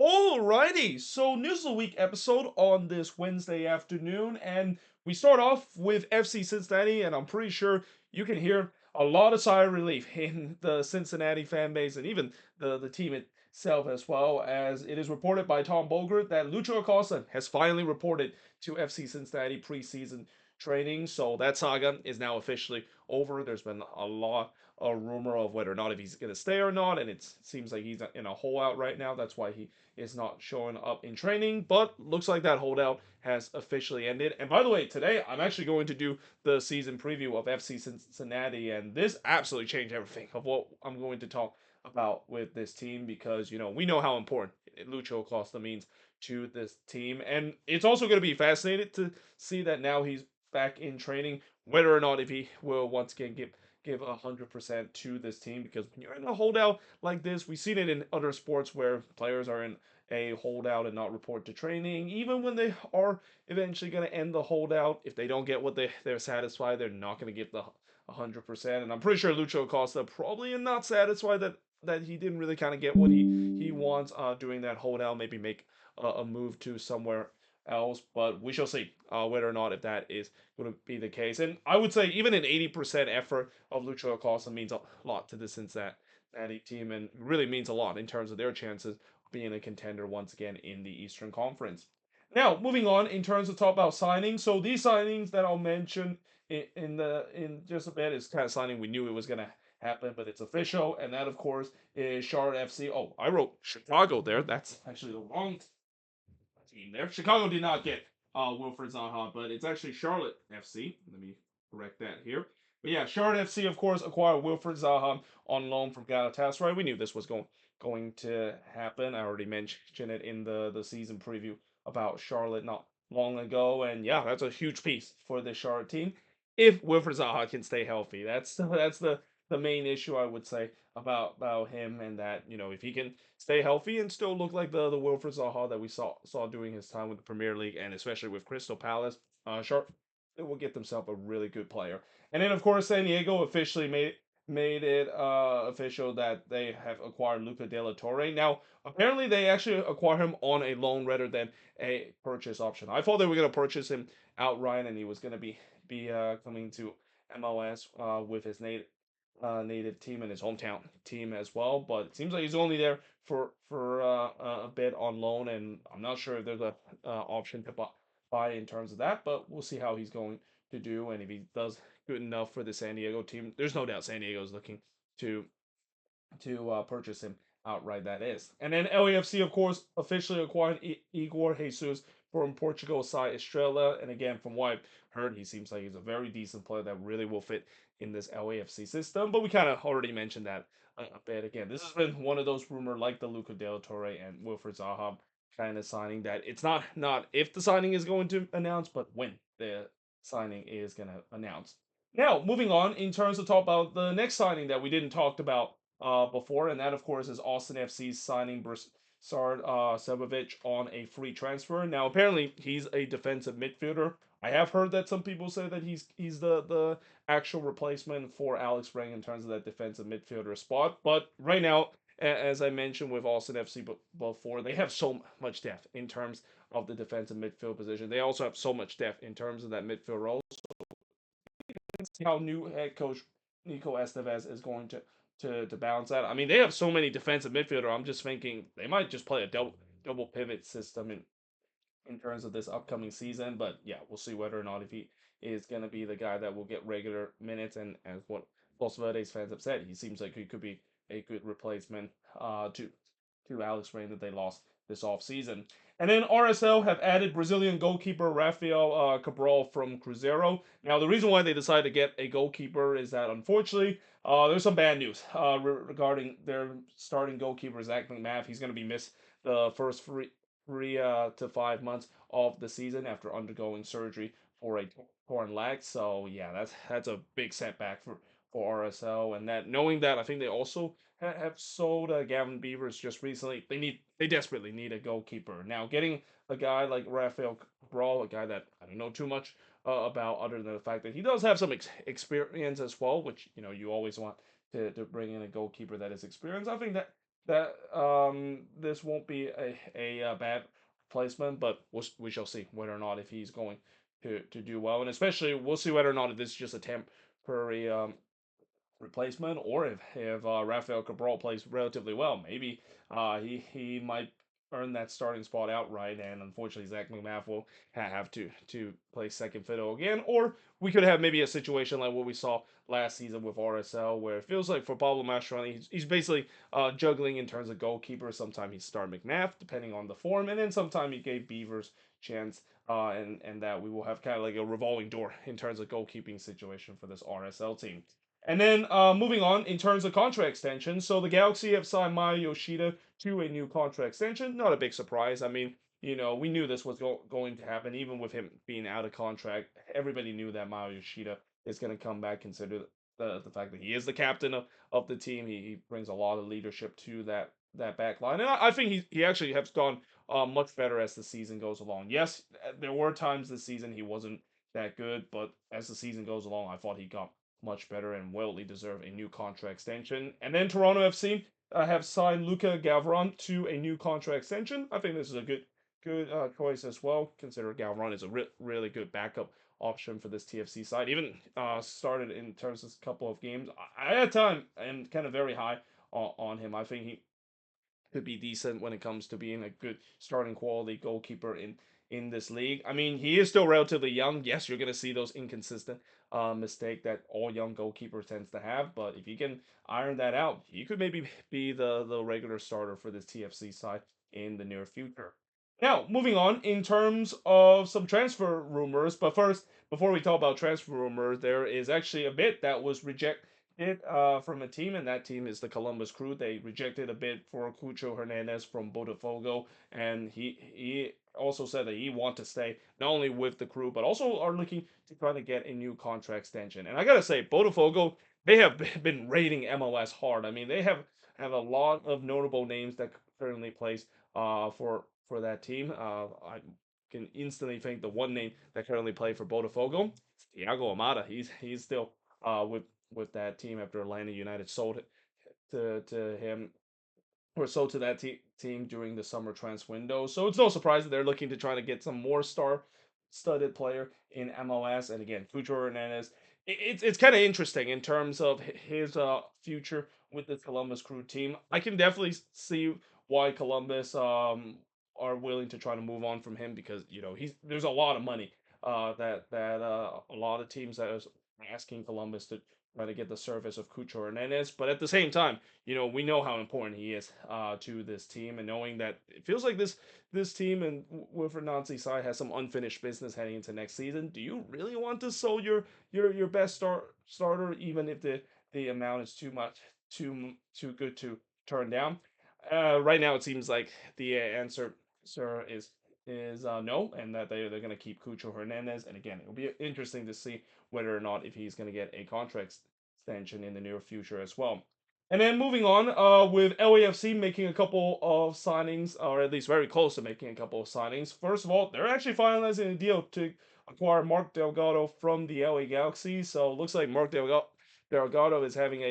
Alrighty, so News of the Week episode on this Wednesday afternoon, and we start off with FC Cincinnati, and I'm pretty sure you can hear a lot of sigh of relief in the Cincinnati fan base and even the team itself, as well as it is reported by Tom Bogert that Lucho Acosta has finally reported to FC Cincinnati preseason training, so that saga is now officially over. There's been a lot of rumor of whether or not if he's going to stay or not, and it seems like he's in a holdout right now. That's why he is not showing up in training, but looks like that holdout has officially ended. And by the way, today I'm actually going to do the season preview of FC Cincinnati, and this absolutely changed everything of what I'm going to talk about with this team because we know how important Lucho Acosta means to this team, and it's also going to be fascinating to see that now he's back in training, whether or not if he will once again give 100% to this team, because when you're in a holdout like this, we've seen it in other sports where players are in a holdout and not report to training. Even when they are eventually going to end the holdout, if they don't get what they're satisfied, they're not going to give the 100%. And I'm pretty sure Lucho Acosta probably not satisfied that he didn't really kind of get what he wants during that holdout. Maybe make a move to somewhere else, but we shall see whether or not if that is going to be the case. And I would say even an 80% effort of Lucho Acosta means a lot to the Cincinnati team, and really means a lot in terms of their chances of being a contender once again in the Eastern Conference. Now, moving on in terms of talk about signings. So these signings that I'll mention in just a bit is kind of signing we knew it was going to happen, but it's official, and that of course is Charlotte FC. Oh, I wrote Chicago there. That's actually the wrong team there. Chicago did not get Wilfred Zaha, but it's actually Charlotte FC. Let me correct that here. But yeah, Charlotte FC, of course, acquired Wilfred Zaha on loan from Galatasaray. We knew this was going to happen. I already mentioned it in the season preview about Charlotte not long ago, and yeah, that's a huge piece for the Charlotte team. If Wilfred Zaha can stay healthy, that's the main issue I would say about him, and that if he can stay healthy and still look like the Wilfred Zaha that we saw during his time with the Premier League and especially with Crystal Palace, Sharp it will get themselves a really good player. And then of course San Diego officially made it official that they have acquired Luca De La Torre. Now apparently they actually acquired him on a loan rather than a purchase option. I thought they were going to purchase him outright and he was going to be coming to MLS with his native team and his hometown team as well. But it seems like he's only there for a bit on loan, and I'm not sure if there's a option to buy in terms of that. But we'll see how he's going to do, and if he does good enough for the San Diego team, there's no doubt San Diego's looking to purchase him outright. That is, and then LAFC, of course, officially acquired Igor Jesus from Portugal side Estrela. And again, from what I've heard, he seems like he's a very decent player that really will fit in this LAFC system. But we kind of already mentioned that a bit. Again, this has been one of those rumors like the Luca Del Torre and Wilfred Zaha kind of signing that it's not if the signing is going to announce, but when the signing is going to announce. Now, moving on in terms of talk about the next signing that we didn't talk about before, and that of course is Austin FC's signing Sard Sebovic on a free transfer. Now, apparently, he's a defensive midfielder. I have heard that some people say that he's the actual replacement for Alex Ring in terms of that defensive midfielder spot. But right now, as I mentioned with Austin FC before, they have so much depth in terms of the defensive midfield position. They also have so much depth in terms of that midfield role. See how new head coach Nico Estevez is going to balance that. I mean, they have so many defensive midfielder. I'm just thinking they might just play a double pivot system in terms of this upcoming season. But yeah, we'll see whether or not if he is going to be the guy that will get regular minutes. And as what Los Verdes fans have said, he seems like he could be a good replacement to Alex Rain that they lost this offseason. And then RSL have added Brazilian goalkeeper Rafael Cabral from Cruzeiro. Now, the reason why they decided to get a goalkeeper is that, unfortunately, there's some bad news regarding their starting goalkeeper, Zach McMath. He's going to be missed the first 3 to 5 months of the season after undergoing surgery for a torn leg. So yeah, that's a big setback for RSL, and that knowing that I think they also have sold Gavin Beavers just recently. They desperately need a goalkeeper now. Getting a guy like Rafael Brawl, a guy that I don't know too much about, other than the fact that he does have some experience as well, which you always want to bring in a goalkeeper that is experienced. I think that this won't be a bad replacement, but we shall see whether or not if he's going to do well, and especially we'll see whether or not if this is just a temporary replacement, or if Rafael Cabral plays relatively well, maybe he might earn that starting spot outright, and unfortunately Zach McMath will have to play second fiddle again, or we could have maybe a situation like what we saw last season with RSL, where it feels like for Pablo Mastroeni, he's basically juggling in terms of goalkeeper. Sometimes he start McMath, depending on the form, and then sometimes he gave Beavers chance. And that we will have kind of like a revolving door in terms of goalkeeping situation for this RSL team. And then moving on in terms of contract extension, so the Galaxy have signed Maya Yoshida to a new contract extension. Not a big surprise. I mean, we knew this was going to happen, even with him being out of contract. Everybody knew that Maya Yoshida is going to come back. Consider the fact that he is the captain of the team. He brings a lot of leadership to that back line, and I think he actually has gone much better as the season goes along. Yes, there were times this season he wasn't that good, but as the season goes along, I thought he got much better and well deserve a new contract extension. And then Toronto FC have signed Luca Gavron to a new contract extension. I think this is a good choice as well. Consider Gavron is a really good backup option for this TFC side. Even started in terms of a couple of games. I had time and kind of very high on him. I think he could be decent when it comes to being a good starting quality goalkeeper in this league. I mean, he is still relatively young. Yes, you're gonna see those inconsistent mistake that all young goalkeepers tends to have, but if you can iron that out, he could maybe be the regular starter for this TFC side in the near future. Now, moving on in terms of some transfer rumors, but first, before we talk about transfer rumors, there is actually a bid that was rejected from a team, and that team is the Columbus Crew. They rejected a bid for Cucho Hernandez from Botafogo, and he also said that he want to stay not only with the Crew but also are looking to try to get a new contract extension. And I gotta say, Botafogo, they have been rating MLS hard. I mean, they have a lot of notable names that currently plays for that team. I can instantly think the one name that currently plays for Botafogo, Thiago Amada. He's still with that team after Atlanta United sold it to him or sold to that team during the summer transfer window. So it's no surprise that they're looking to try to get some more star-studded player in MLS. And again, Cucho Hernandez. It's kind of interesting in terms of his future with the Columbus Crew team. I can definitely see why Columbus are willing to try to move on from him, because there's a lot of money that a lot of teams that is asking Columbus to try to get the service of Cucho Hernandez. But at the same time, we know how important he is to this team, and knowing that it feels like this team and Wilfred Nancy's side has some unfinished business heading into next season. Do you really want to sell your best starter, even if the amount is too much, too good to turn down? Right now, it seems like the answer, sir, is no, and that they're going to keep Cucho Hernandez. And again, it'll be interesting to see whether or not if he's going to get a contract extension in the near future as well. And then moving on, with LAFC making a couple of signings, or at least very close to making a couple of signings. First of all, they're actually finalizing a deal to acquire Mark Delgado from the LA Galaxy. So it looks like Mark Delgado is having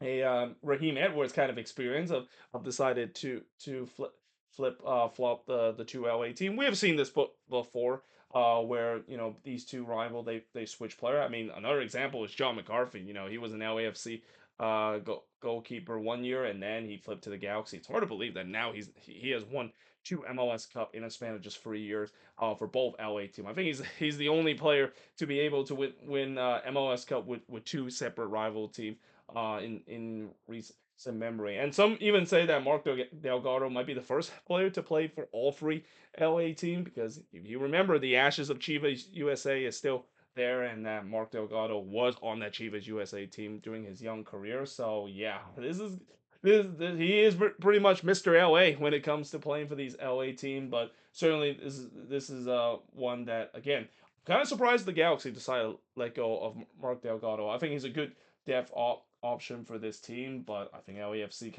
a Raheem Edwards kind of experience of decided to flop the two LA team. We have seen this before, where these two rival, they switch player. I mean, another example is John McCarthy. He was an LAFC goalkeeper one year, and then he flipped to the Galaxy. It's hard to believe that now he has won two MLS Cup in a span of just 3 years for both LA team. I think he's the only player to be able to win MLS Cup with two separate rival team in recent memory. And some even say that Mark Delgado might be the first player to play for all three LA team, because if you remember, the ashes of Chivas USA is still there, and that Mark Delgado was on that Chivas USA team during his young career. So yeah, this he is pretty much Mr. LA when it comes to playing for these LA team. But certainly this is one that, again, kind of surprised the Galaxy decided to let go of Mark Delgado. I think he's a good depth option for this team, but I think LAFC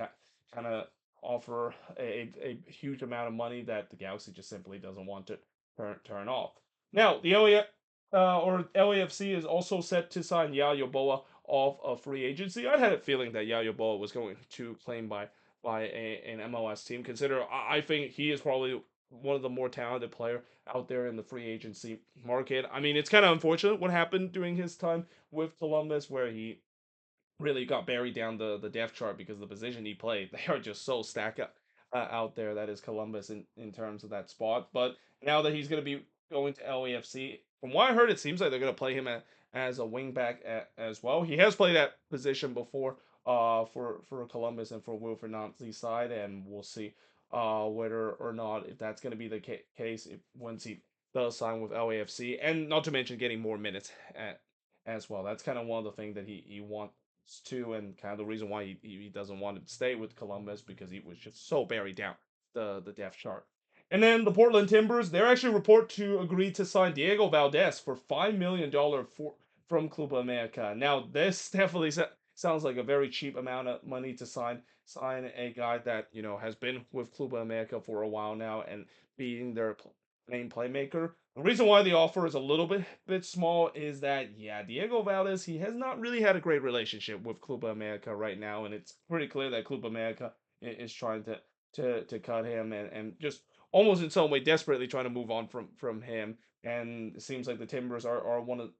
kind of offer a huge amount of money that the Galaxy just simply doesn't want to turn off. Now, the LAFC is also set to sign Yayo Boa off of free agency. I had a feeling that Yayo Boa was going to claim by by an MLS team. Consider I think he is probably one of the more talented player out there in the free agency market. I mean, it's kind of unfortunate what happened during his time with Columbus, where he really got buried down the depth chart because the position he played. They are just so stacked up out there. That is Columbus in terms of that spot. But now that he's going to be going to LAFC, from what I heard, it seems like they're going to play him as a wing back as well. He has played that position before for Columbus and for Wilfred Nancy's side, and we'll see whether or not if that's going to be the case if once he does sign with LAFC, and not to mention getting more minutes as well. That's kind of one of the things that he wants to, and kind of the reason why he doesn't want to stay with Columbus because he was just so buried down the depth chart. And then the Portland Timbers, they're actually report to agree to sign Diego Valdez for $5 million from Club America. Now this definitely sounds like a very cheap amount of money to sign a guy that has been with Club America for a while now and being their main playmaker. The reason why the offer is a little bit small is that yeah, Diego Valdez he has not really had a great relationship with Club America right now, and it's pretty clear that Club America is trying to cut him and just almost in some way desperately trying to move on from him. And it seems like the Timbers are one of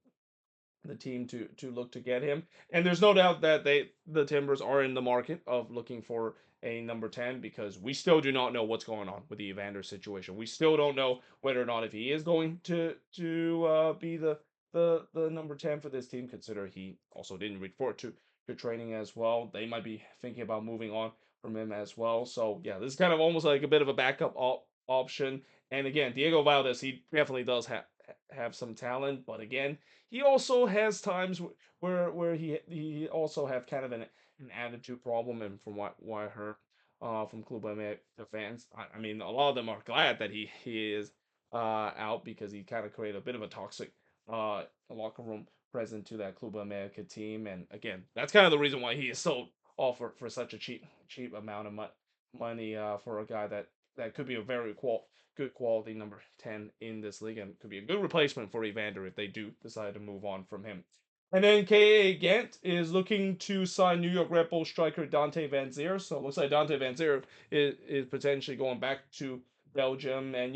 the team to look to get him. And there's no doubt that the Timbers are in the market of looking for a number 10 because we still do not know what's going on with the Evander situation. We still don't know whether or not if he is going to be the number 10 for this team. Consider he also didn't report to training as well. They might be thinking about moving on from him as well. So yeah, this is kind of almost like a bit of a backup option. And again, Diego Valdez, he definitely does have some talent, but again, he also has times where he also have kind of an attitude problem, and from what I heard from Club America fans, I mean a lot of them are glad that he is out because he kind of created a bit of a toxic locker room present to that Club America team, and again that's kind of the reason why he is sold offered for such a cheap amount of money for a guy that could be a very good quality number 10 in this league and could be a good replacement for Evander if they do decide to move on from him. And then KA Ghent is looking to sign New York Red Bull striker Dante Van Zier. So it looks like Dante Van Zier is potentially going back to Belgium. And,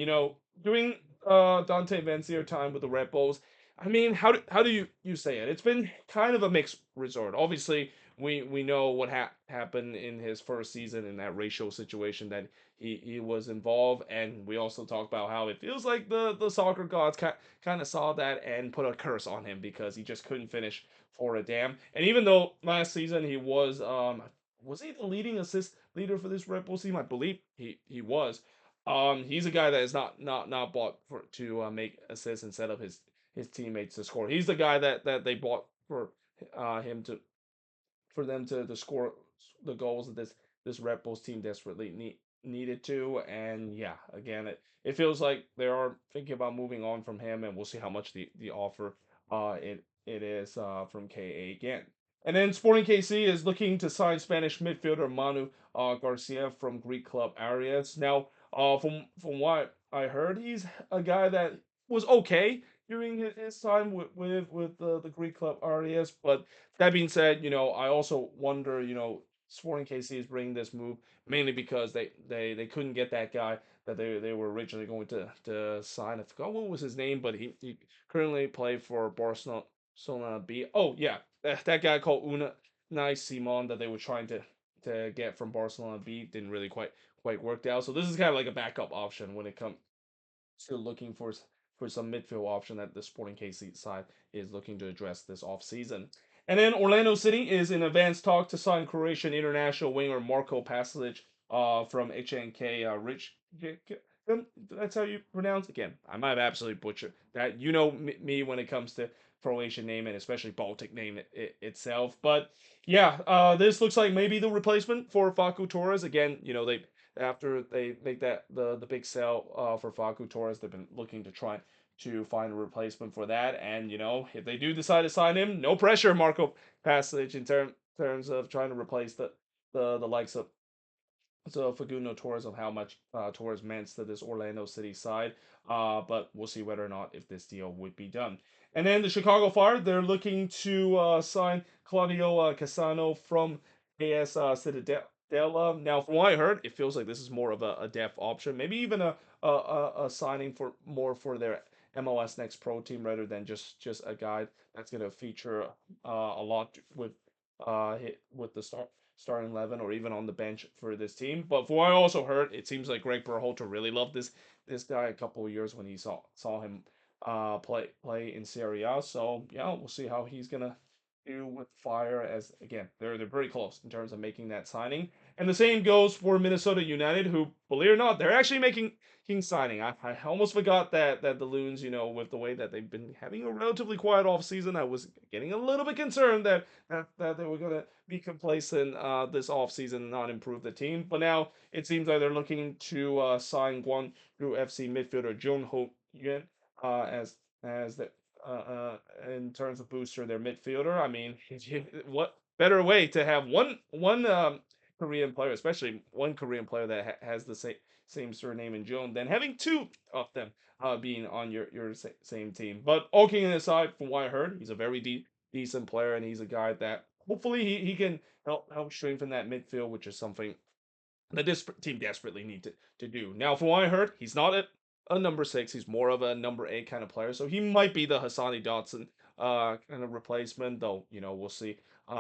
during Dante Van Zier time with the Red Bulls, I mean, how do you say it? It's been kind of a mixed resort. Obviously, we know what happened in his first season in that racial situation that he was involved, and we also talked about how it feels like the soccer gods kind of saw that and put a curse on him because he just couldn't finish for a damn. And even though last season he was he the leading assist leader for this Red Bull team? I believe he was. He's a guy that is not bought for to make assists instead of his teammates to score. He's the guy that they bought for him to for them to score the goals that this Red Bulls team desperately needed to. And yeah, again, it feels like they are thinking about moving on from him, and we'll see how much the offer it is from KA again. And then Sporting KC is looking to sign Spanish midfielder Manu Garcia from Greek club Arias. Now, from what I heard, he's a guy that was okay during his time with the Greek club Arias, but that being said, I also wonder, Sporting KC is bringing this move mainly because they couldn't get that guy that they were originally going to sign. I forgot what was his name, but he currently played for Barcelona B. Oh yeah, that guy called Unai Simon that they were trying to get from Barcelona B didn't really quite work out. So this is kind of like a backup option when it comes still looking for some midfield option that the Sporting KC side is looking to address this offseason. And then Orlando City is in advanced talk to sign Croatian international winger Marko Pasalic from HNK Rich. That's how you pronounce it. Again, I might have absolutely butchered that. Me when it comes to Croatian name and especially Baltic name itself. But yeah, this looks like maybe the replacement for Facu Torres. Again, they after they make the big sell for Facu Torres, they've been looking to try to find a replacement for that. And if they do decide to sign him, no pressure, Marco Pasalic, in terms of trying to replace the likes of Facundo Torres of how much Torres meant to this Orlando City side. But we'll see whether or not if this deal would be done. And then the Chicago Fire, they're looking to sign Claudio Casano from AS Citadel. they'll now from what I heard, it feels like this is more of a depth option, maybe even a signing for more for their MLS Next Pro team rather than just a guy that's gonna feature a lot with the starting 11 or even on the bench for this team. But for what I also heard, it seems like Greg Berhalter really loved this guy a couple of years when he saw him play in Serie A. So yeah, we'll see how he's gonna do with Fire as again they're pretty close in terms of making that signing. And the same goes for Minnesota United, who, believe it or not, they're actually making King signing. I almost forgot that the Loons, with the way that they've been having a relatively quiet off season, I was getting a little bit concerned that they were gonna be complacent this off season and not improve the team. But now it seems like they're looking to sign Guangzhou FC midfielder Jun Ho Yuan as the uh, uh, in terms of booster their midfielder. I mean, what better way to have one Korean player, especially one Korean player that has the same surname in June, than having two of them being on your same team. But all kidding aside, from what I heard, he's a very decent player, and he's a guy that hopefully he can help strengthen that midfield, which is something that this team desperately need to do. Now, from what I heard, he's not a number six. He's more of a number eight kind of player. So he might be the Hassani Dotson kind of replacement, though, we'll see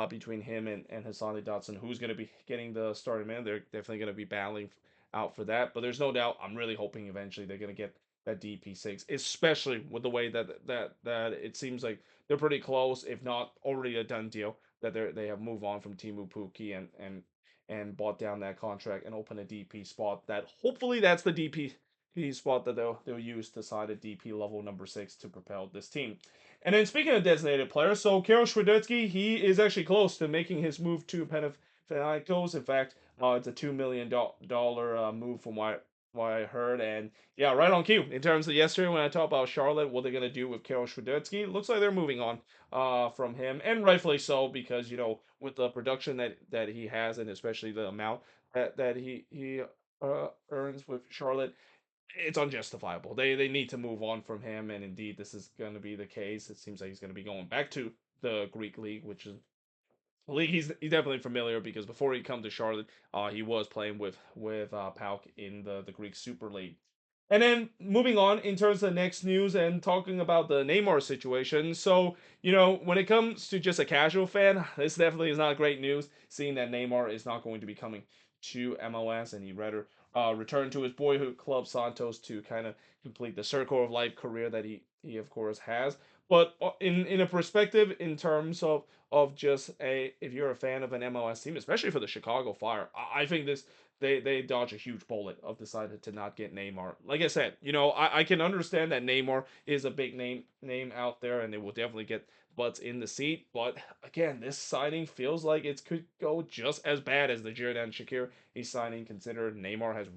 between him and Hassani Dotson who's going to be getting the starting man. They're definitely going to be battling out for that. But there's no doubt, I'm really hoping eventually they're going to get that DP6, especially with the way that it seems like they're pretty close, if not already a done deal, that they have moved on from Timu Puki and bought down that contract and open a DP spot. That hopefully that's the DP spot that they'll use to side a DP level number six to propel this team. And then speaking of designated players, so Karol Świderski, he is actually close to making his move to Panathinaikos. In fact, it's a $2 million move from what I heard, and yeah, right on cue. In terms of yesterday when I talked about Charlotte, what they're gonna do with Karol Świderski, looks like they're moving on from him, and rightfully so because with the production that he has and especially the amount that he earns with Charlotte, it's unjustifiable. They need to move on from him, and indeed this is going to be the case. It seems like he's going to be going back to the Greek league, which is league he's definitely familiar because before he come to Charlotte, he was playing with Pauk in the Greek Super League. And then moving on in terms of the next news and talking about the Neymar situation. So, when it comes to just a casual fan, this definitely is not great news, seeing that Neymar is not going to be coming to MLS and he rather return to his boyhood club Santos to kind of complete the circle of life career that he of course has. But in a perspective in terms of just a if you're a fan of an MLS team, especially for the Chicago Fire, I think they dodge a huge bullet of decided to not get Neymar. Like I said, I can understand that Neymar is a big name out there, and they will definitely get butts in the seat. But again, this signing feels like it could go just as bad as the Xherdan Shaqiri signing. Considered Neymar has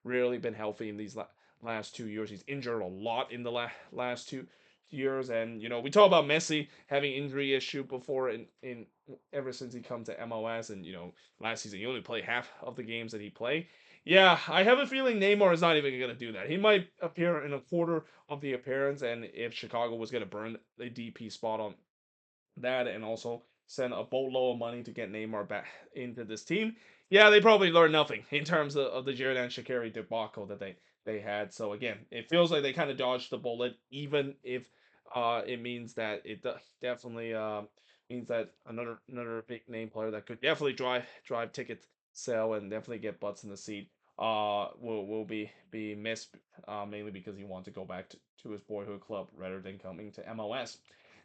rarely been healthy in these last 2 years. He's injured a lot in the last 2 years, and we talk about Messi having injury issue before in ever since he come to MLS, and last season he only played half of the games that he played. Yeah, I have a feeling Neymar is not even going to do that. He might appear in a quarter of the appearance, and if Chicago was going to burn the DP spot on that and also send a boatload of money to get Neymar back into this team, yeah, they probably learned nothing in terms of the Xherdan Shaqiri debacle that they had. So again, it feels like they kind of dodged the bullet, even if it means that definitely means that another big name player that could definitely drive ticket sale and definitely get butts in the seat will be missed mainly because he wants to go back to his boyhood club rather than coming to MLS.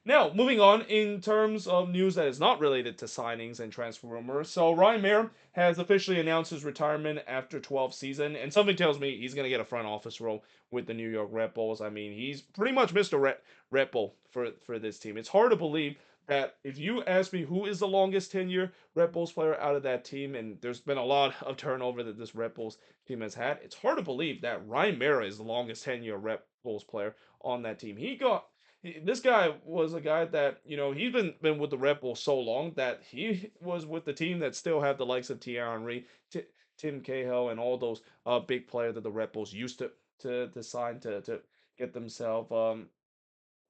Now, moving on in terms of news that is not related to signings and transfer rumors. So, Ryan Mayer has officially announced his retirement after 12 season, and something tells me he's going to get a front office role with the New York Red Bulls. I mean, he's pretty much Mr. Red Bull for this team. It's hard to believe that if you ask me who is the longest tenure Red Bulls player out of that team, and there's been a lot of turnover that this Red Bulls team has had, it's hard to believe that Ryan Mayer is the longest tenure Red Bulls player on that team. This guy was a guy that he's been with the Red Bull so long that he was with the team that still had the likes of Thierry Henry, Tim Cahill, and all those big players that the Red Bulls used to sign to get themselves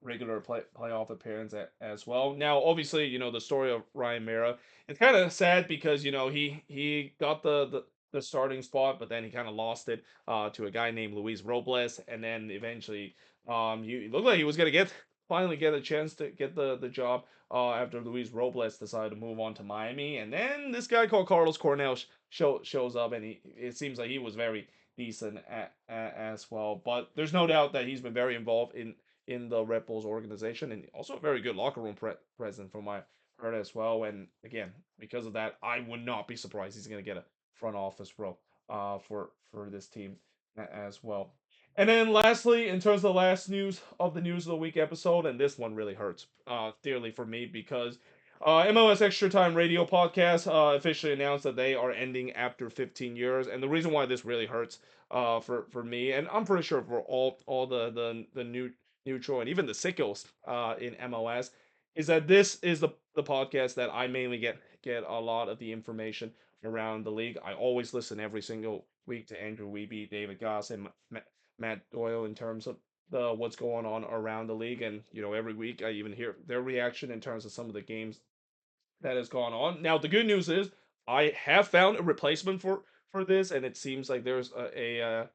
regular playoff appearance as well. Now, obviously, the story of Ryan Mera, it's kind of sad because he got the starting spot, but then he kind of lost it to a guy named Luis Robles, and then eventually he looked like he was gonna finally get a chance to get the job after Luis Robles decided to move on to Miami, and then this guy called Carlos Cornell shows up, and it seems like he was very decent as well. But there's no doubt that he's been very involved in the Red Bulls organization, and also a very good locker room presence from my heard as well. And again, because of that, I would not be surprised he's going to get a front office role for this team as well. And then lastly, in terms of the last news of the week episode, and this one really hurts dearly for me because MLS Extra Time Radio podcast officially announced that they are ending after 15 years, and the reason why this really hurts for me, and I'm pretty sure for all the new neutral and even the sickos in MLS, is that this is the podcast that I mainly get a lot of the information around the league. I always listen every single week to Andrew Weeby, David Goss, and Matt Doyle in terms of the what's going on around the league, and every week I even hear their reaction in terms of some of the games that has gone on. Now, the good news is I have found a replacement for this, and it seems like there's a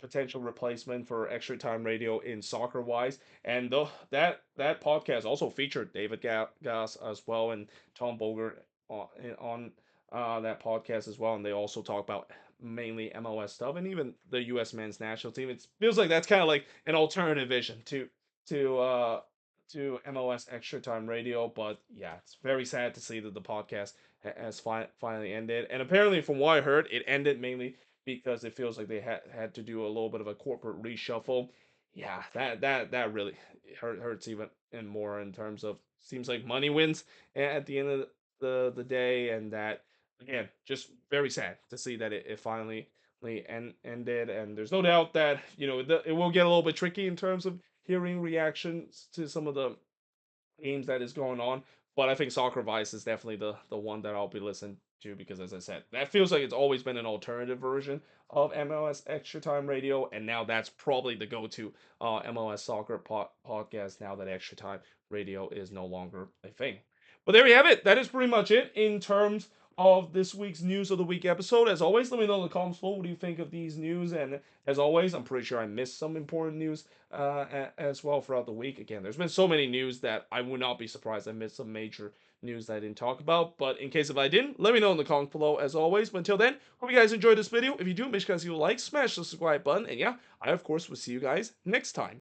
potential replacement for Extra Time Radio in soccer wise. And that podcast also featured David Gass as well and Tom Bogert on that podcast as well, and they also talk about mainly MLS stuff and even the U.S. men's national team. It feels like that's kind of like an alternative vision to uh to MLS Extra Time Radio. But yeah, it's very sad to see that the podcast has finally ended. And apparently, from what I heard, it ended mainly because it feels like they had to do a little bit of a corporate reshuffle. Yeah, that really hurts even more in terms of seems like money wins at the end of the day, and that again just very sad to see that it finally ended. And there's no doubt that it will get a little bit tricky in terms of hearing reactions to some of the games that is going on. But I think Soccer Vice is definitely the one that I'll be listening to because, as I said, that feels like it's always been an alternative version of MLS Extra Time Radio, and now that's probably the go-to MLS Soccer podcast now that Extra Time Radio is no longer a thing. But there you have it. That is pretty much it in terms of this week's News of the Week episode. As always, let me know in the comments below what do you think of these news. And as always, I'm pretty sure I missed some important news as well throughout the week. Again, there's been so many news that I would not be surprised I missed some major news that I didn't talk about. But in case if I didn't, let me know in the comments below as always. But until then, hope you guys enjoyed this video. If you do, make sure you guys like, smash the subscribe button. And yeah, I of course will see you guys next time.